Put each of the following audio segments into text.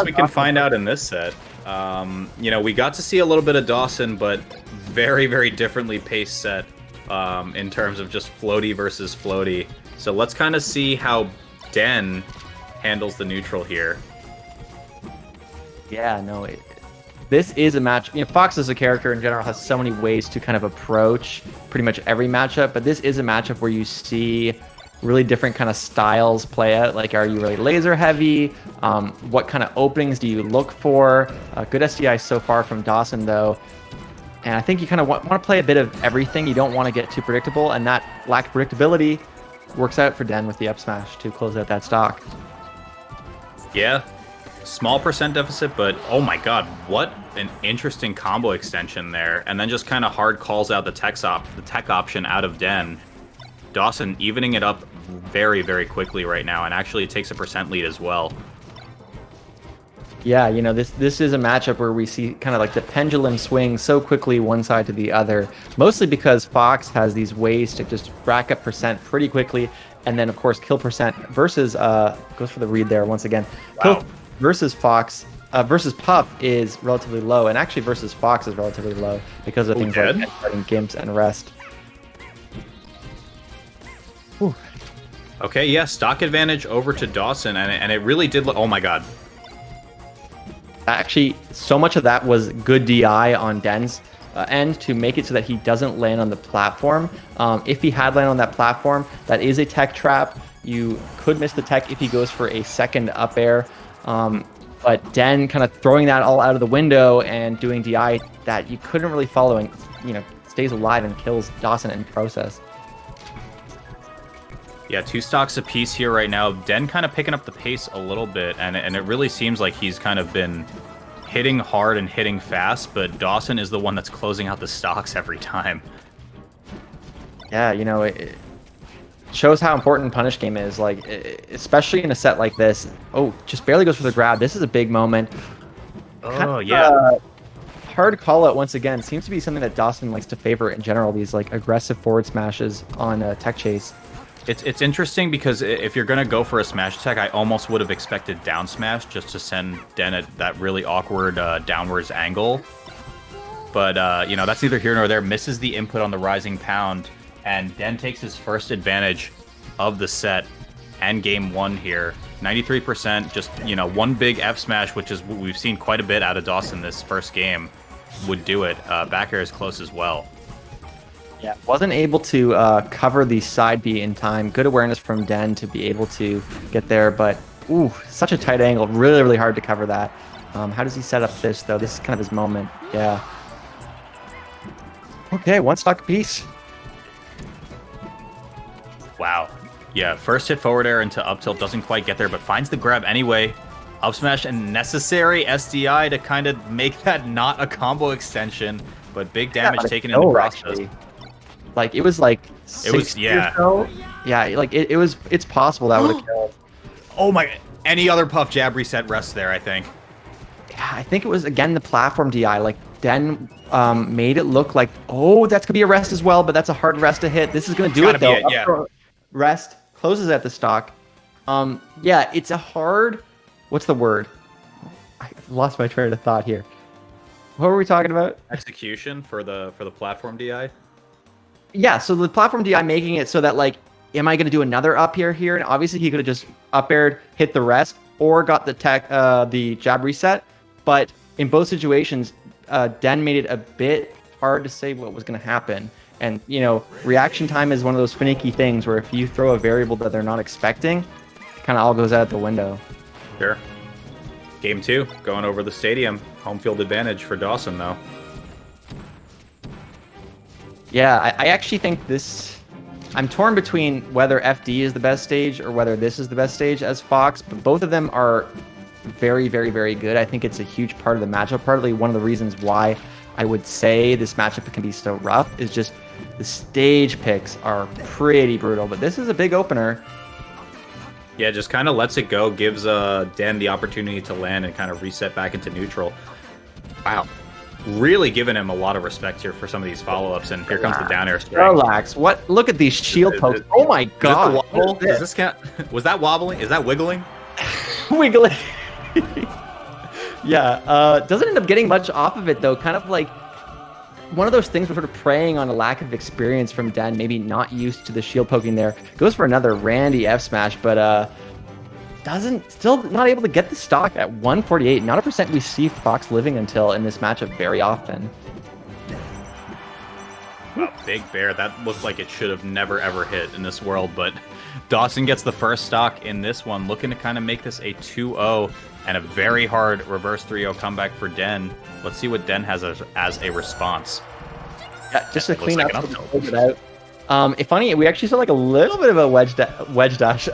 we can find out in this set. You know, we got to see a little bit of Dawson, but very, very differently paced set in terms of just floaty versus floaty. So let's kind of see how Den handles the neutral here. Yeah, no, this is a match. You know, Fox as a character in general has so many ways to kind of approach pretty much every matchup, but this is a matchup where you see really different kind of styles play out. Like, are you really laser heavy? What kind of openings do you look for? Good SDI so far from Dawson, though. And I think you kind of want to play a bit of everything. You don't want to get too predictable, and that lack of predictability works out for Den with the up smash to close out that stock. Yeah, small percent deficit, but oh my god, what an interesting combo extension there. And then just kind of hard calls out the tech option out of Den. Dawson evening it up very, very quickly right now, and actually it takes a percent lead as well. Yeah, you know, this is a matchup where we see kind of like the pendulum swing so quickly one side to the other, mostly because Fox has these ways to just rack up percent pretty quickly, and then of course kill percent versus goes for the read there once again. Wow. Kill versus Fox versus Puff is relatively low, and actually versus Fox is relatively low because of things like headbutting, gimps, and rest. Whew. Okay, yeah, stock advantage over to Dawson, and it really did look. Oh my god. Actually, so much of that was good DI on Den's end to make it so that he doesn't land on the platform. If he had landed on that platform, that is a tech trap. You could miss the tech if he goes for a second up air. But Den kind of throwing that all out of the window and doing DI that you couldn't really follow, and, you know, stays alive and kills Dawson in process. Yeah, 2 stocks apiece here right now. Den kind of picking up the pace a little bit, and it really seems like he's kind of been hitting hard and hitting fast, but Dawson is the one that's closing out the stocks every time. Yeah, you know, it shows how important punish game is, like, especially in a set like this. Oh, just barely goes for the grab. This is a big moment. Oh, yeah. Hard call out once again. Seems to be something that Dawson likes to favor in general, these like aggressive forward smashes on tech chase. It's interesting because if you're going to go for a smash attack, I almost would have expected down smash just to send Den at that really awkward downwards angle. But, you know, that's neither here nor there. Misses the input on the rising pound, and Den takes his first advantage of the set and game 1 here. 93%, just, you know, one big F smash, which is what we've seen quite a bit out of Dawson this first game, would do it. Back air is close as well. Yeah, wasn't able to cover the side B in time. Good awareness from Den to be able to get there, but ooh, such a tight angle. Really, really hard to cover that. How does he set up this, though? This is kind of his moment. Yeah. Okay, 1 stock apiece. Wow. Yeah, first hit forward air into up tilt, doesn't quite get there, but finds the grab anyway. Up smash and necessary SDI to kind of make that not a combo extension, but big damage taken in the process. Actually. Like, it was like 60 yeah. or so. Yeah, like it's possible that would have killed. Oh my, any other puff jab reset rests there, I think. Yeah, I think it was, again, the platform DI. Like, Den made it look like, oh, that's going to be a rest as well, but that's a hard rest to hit. This is going to do it, though. Yeah. Rest, closes at the stock. Yeah, it's a hard, what's the word? I lost my train of thought here. What were we talking about? Execution for the platform DI? Yeah, so the platform DI making it so that, like, am I going to do another up air here? And obviously he could have just up aired, hit the rest, or got the the jab reset. But in both situations, Den made it a bit hard to say what was going to happen. And, you know, reaction time is one of those finicky things where if you throw a variable that they're not expecting, it kind of all goes out the window. Sure. Game 2, going over the stadium. Home field advantage for Dawson, though. Yeah, I actually think this... I'm torn between whether FD is the best stage or whether this is the best stage as Fox, but both of them are very, very, very good. I think it's a huge part of the matchup. Partly one of the reasons why I would say this matchup can be so rough is just the stage picks are pretty brutal, but this is a big opener. Yeah, just kind of lets it go, gives Den the opportunity to land and kind of reset back into neutral. Wow. Really giving him a lot of respect here for some of these follow-ups, and here comes the down air strike. Relax. What? Look at these shield pokes. Oh my god. Does this count? Was that wobbling? Is that wiggling? Wiggling. Yeah, doesn't end up getting much off of it though. Kind of like one of those things we're sort of preying on a lack of experience from Den, maybe not used to the shield poking there. Goes for another Randy F smash, but still not able to get the stock at 148. Not a percent we see Fox living until in this matchup very often. Wow, Big Bear, that looked like it should have never ever hit in this world, but Dawson gets the first stock in this one, looking to kind of make this a 2-0 and a very hard reverse 3-0 comeback for Den. Let's see what Den has as a response. Yeah, just to clean up, close it out. It's funny, we actually saw like a little bit of a ledge dash.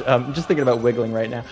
I'm just thinking about wiggling right now.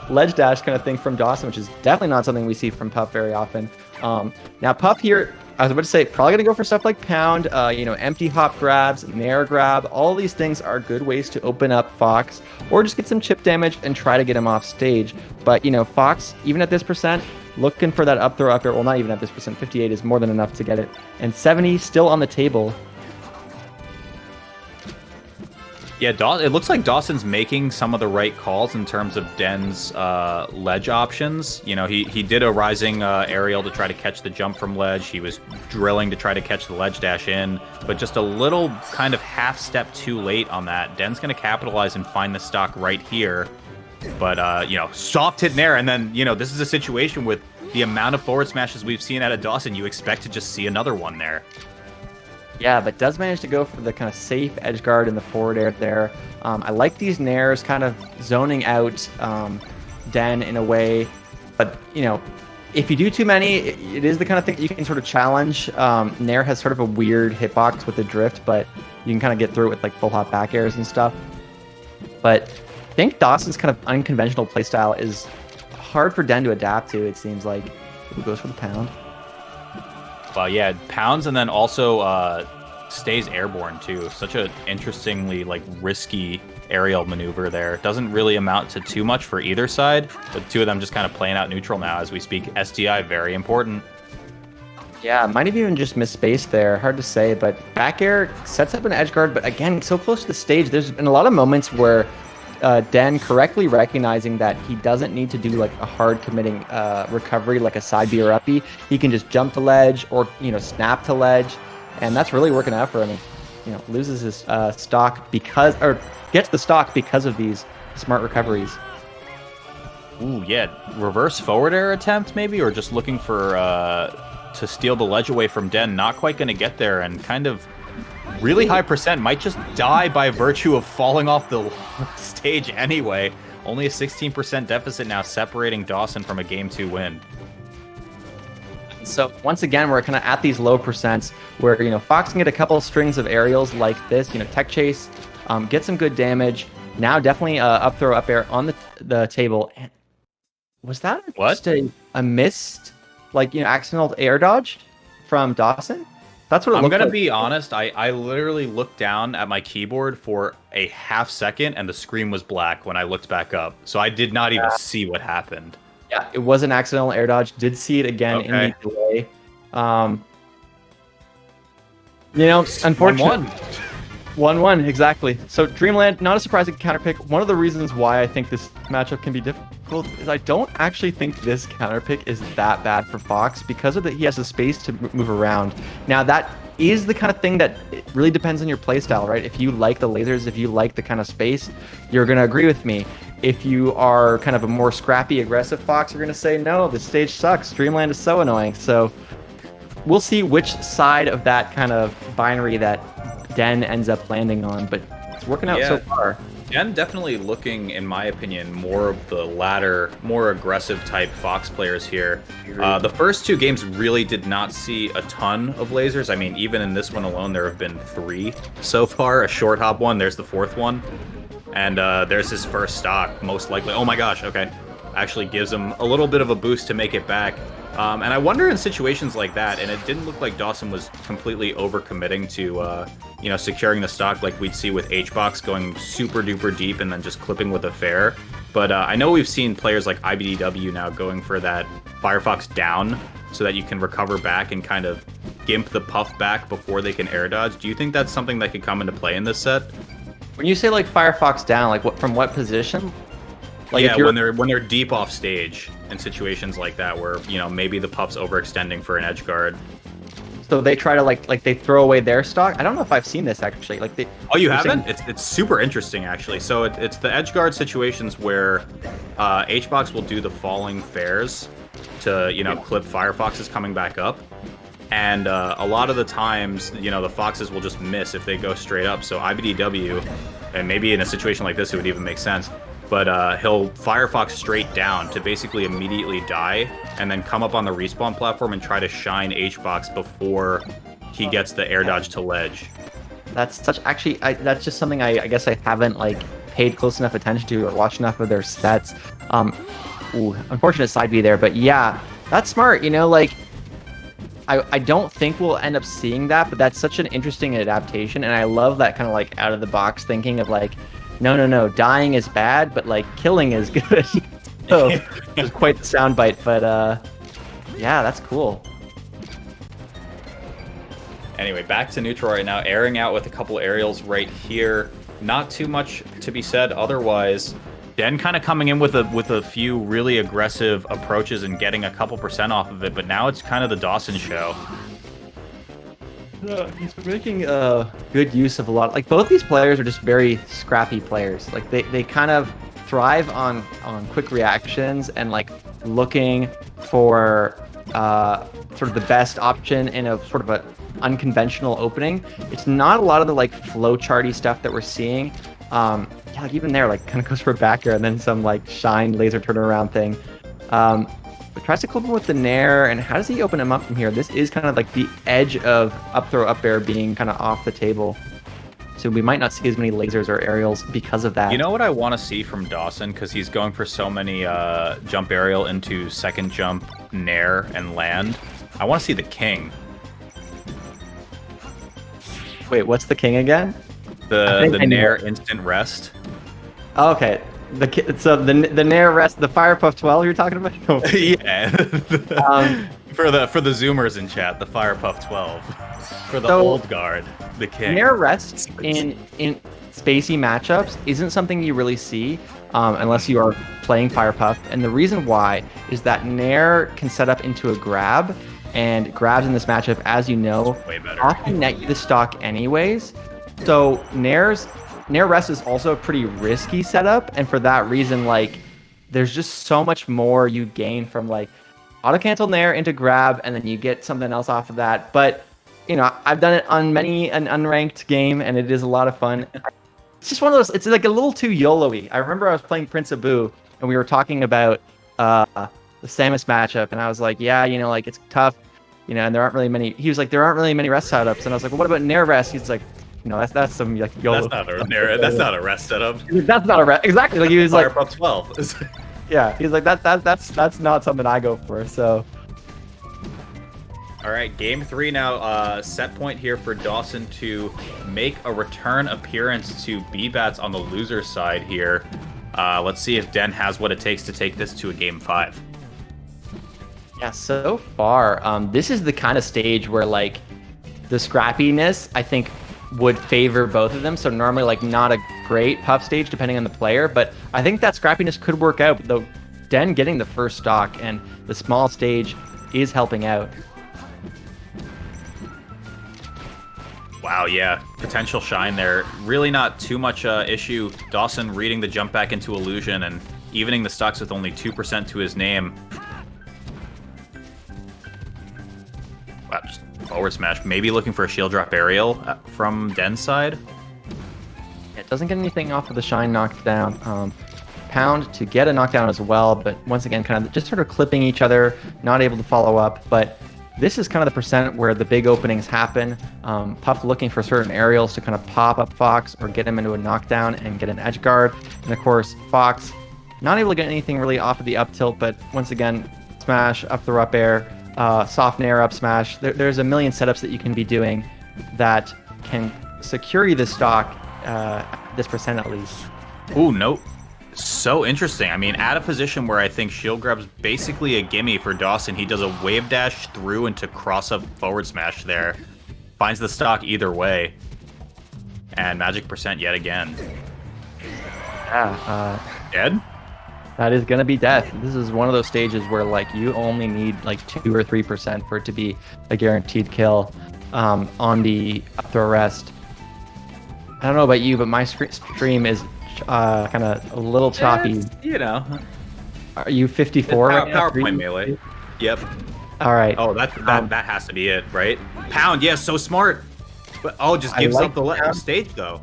Ledge dash kind of thing from Dawson, which is definitely not something we see from Puff very often. Now Puff here, I was about to say, probably going to go for stuff like Pound, empty hop grabs, Nair grab. All these things are good ways to open up Fox, or just get some chip damage and try to get him off stage. But, Fox, even at this percent, looking for that up throw up air. Well, not even at this percent. 58 is more than enough to get it. And 70 still on the table. Yeah, it looks like Dawson's making some of the right calls in terms of Den's ledge options. He did a rising aerial to try to catch the jump from ledge. He was drilling to try to catch the ledge dash in, but just a little kind of half step too late on that. Den's going to capitalize and find the stock right here. But, soft hit Nair, and then, this is a situation with the amount of forward smashes we've seen out of Dawson, you expect to just see another one there. Yeah, but does manage to go for the kind of safe edge guard in the forward air there. I like these Nairs kind of zoning out Den in a way, but if you do too many, it is the kind of thing that you can sort of challenge. Nair has sort of a weird hitbox with the drift, but you can kind of get through it with like full hop back airs and stuff. But I think Dawson's kind of unconventional playstyle is hard for Den to adapt to, it seems like. He goes for the pound. Well, yeah, pounds and then also stays airborne too. Such a interestingly risky aerial maneuver there. Doesn't really amount to too much for either side, but the two of them just kind of playing out neutral now as we speak. SDI, very important. Yeah, might have even just missed space there. Hard to say, but back air sets up an edge guard, but again, so close to the stage. There's been a lot of moments where Den correctly recognizing that he doesn't need to do like a hard committing recovery like a side B or uppy. He can just jump to ledge or snap to ledge, and that's really working out for him. Loses his stock gets the stock because of these smart recoveries. Ooh, yeah, reverse forward air attempt maybe, or just looking for to steal the ledge away from Den. Not quite going to get there, and kind of really high percent, might just die by virtue of falling off the stage anyway. Only a 16% deficit now, separating Dawson from a Game 2 win. So once again, we're kind of at these low percents where, Fox can get a couple strings of aerials like this, tech chase, get some good damage. Now definitely up throw up air on the table. And was that just a missed, accidental air dodge from Dawson? That's what it I'm going to like. be honest. I literally looked down at my keyboard for a half second and the screen was black when I looked back up. So I did not even see what happened. Yeah, it was an accidental air dodge. Did see it again in the delay. Unfortunately. 1-1, exactly. So Dreamland, not a surprising counter pick. One of the reasons why I think this matchup can be difficult is I don't actually think this counter pick is that bad for Fox because of that he has the space to move around. Now that is the kind of thing that it really depends on your playstyle, right? If you like the lasers, if you like the kind of space, you're going to agree with me. If you are kind of a more scrappy, aggressive Fox, you're going to say, no, this stage sucks. Dreamland is so annoying. So we'll see which side of that kind of binary that Den ends up landing on, but it's working out so far. Den definitely looking, in my opinion, more of the latter, more aggressive type Fox players here. The first two games really did not see a ton of lasers. I mean, even in this one alone, there have been 3 so far. A short hop one, there's the 4th one. And there's his first stock, most likely. Oh my gosh, okay. Actually gives him a little bit of a boost to make it back. And I wonder in situations like that, and it didn't look like Dawson was completely overcommitting to, securing the stock like we'd see with HBox going super duper deep and then just clipping with a fair. But I know we've seen players like IBDW now going for that Firefox down so that you can recover back and kind of gimp the Puff back before they can air dodge. Do you think that's something that could come into play in this set? When you say Firefox down, from what position? Like yeah, if you're, when they're deep off stage in situations like that, where maybe the Puff's overextending for an edge guard. so they try to like they throw away their stock. I don't know if I've seen this actually. Like they. Oh, you they're haven't? saying- It's super interesting actually. So it's the edge guard situations where HBox will do the falling fares to clip Firefoxes coming back up. And a lot of the times, the Foxes will just miss if they go straight up. So IBDW, and maybe in a situation like this, it would even make sense. But he'll Firefox straight down to basically immediately die, and then come up on the respawn platform and try to shine HBox before he gets the air dodge to ledge. That's such actually. That's just something I guess I haven't like paid close enough attention to or watched enough of their sets. Unfortunate side B there, but yeah, that's smart. Like. I don't think we'll end up seeing that, but that's such an interesting adaptation, and I love that kind of like out of the box thinking of like, no, dying is bad, but like killing is good. So it's quite the soundbite, but yeah, that's cool. Anyway, back to neutral right now, airing out with a couple aerials right here. Not too much to be said otherwise. Den kind of coming in with a few really aggressive approaches and getting a couple % off of it, but now it's kind of the Dawson show. He's making good use of a lot. Like both these players are just very scrappy players. Like they kind of thrive on quick reactions and like looking for sort of the best option in a sort of a unconventional opening. It's not a lot of the like flow charty stuff that we're seeing. Yeah, like even there, like kind of goes for a back air and then some like shine laser turnaround thing. But tries to clip him with the nair, and how does he open him up from here? This is kind of like the edge of up throw up air being kind of off the table. So we might not see as many lasers or aerials because of that. You know what I want to see from Dawson, because he's going for so many jump aerial into second jump, nair, and land? I want to see the king. Wait, what's the king again? The nair instant rest. Oh, okay. So the nair rest, the Firepuff 12 you're talking about? No. Yeah. For the zoomers in chat, the Firepuff 12. For the old guard, the king. Nair rest in spacey matchups isn't something you really see unless you are playing Firepuff. And the reason why is that nair can set up into a grab, and grabs in this matchup, as you know, often net you the stock anyways. So Nair rest is also a pretty risky setup, and for that reason, like, there's just so much more you gain from like auto cancel Nair into grab, and then you get something else off of that. But I've done it on many an unranked game, and it is a lot of fun. It's just one of those. It's like a little too YOLO-y. I remember I was playing Prince Abu, and we were talking about the Samus matchup, and I was like, yeah, like it's tough, and there aren't really many. He was like, there aren't really many rest setups, and I was like, well, what about Nair rest? He's like, that's some like YOLO. That's not a rest setup. That's not a rest. Exactly. Like he was like Firepuff 12. Yeah, he's like that's not something I go for. So. All right, game 3 now. Set point here for Dawson to make a return appearance to B-Bats on the loser side here. Let's see if Den has what it takes to take this to a game 5. Yeah, so far, this is the kind of stage where like the scrappiness, I think, would favor both of them. So normally like not a great Puff stage depending on the player, but I think that scrappiness could work out. Though Den getting the first stock and the small stage is helping out. Wow, yeah, potential shine there. Really not too much issue. Dawson reading the jump back into illusion and evening the stocks with only 2% to his name. Wow, just forward smash. Maybe looking for a shield drop aerial from Den's side. It doesn't get anything off of the shine knockdown. Pound to get a knockdown as well, but once again, kind of just sort of clipping each other, not able to follow up. But this is kind of the percent where the big openings happen. Puff looking for certain aerials to kind of pop up Fox or get him into a knockdown and get an edge guard. And of course, Fox not able to get anything really off of the up tilt, but once again, smash, up throw up air, soft nair up smash. There's a million setups that you can be doing that can secure you the stock, this percent at least. Ooh, no. So interesting. I mean, at a position where I think shield grab's basically a gimme for Dawson, he does a wave dash through into cross-up forward smash there. Finds the stock either way. And magic percent yet again. Yeah. Dead? That is gonna be death. This is one of those stages where like you only need like 2 or 3% for it to be a guaranteed kill on the up throw rest. I don't know about you, but my stream is kind of a little choppy. You know, Are you 54 right now? PowerPoint melee. Yep. All right. Oh, that has to be it, right? Pound, yes, so smart. But just gives like up the stage though.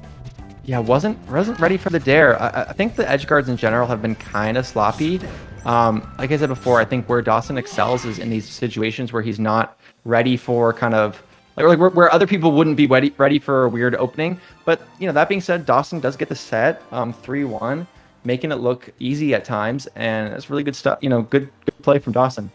Yeah, wasn't ready for the dare. I think the edge guards in general have been kind of sloppy. Like I said before, I think where Dawson excels is in these situations where he's not ready for kind of like where other people wouldn't be ready for a weird opening. But you know, that being said, Dawson does get the set 3-1, making it look easy at times, and it's really good stuff. You know, good play from Dawson.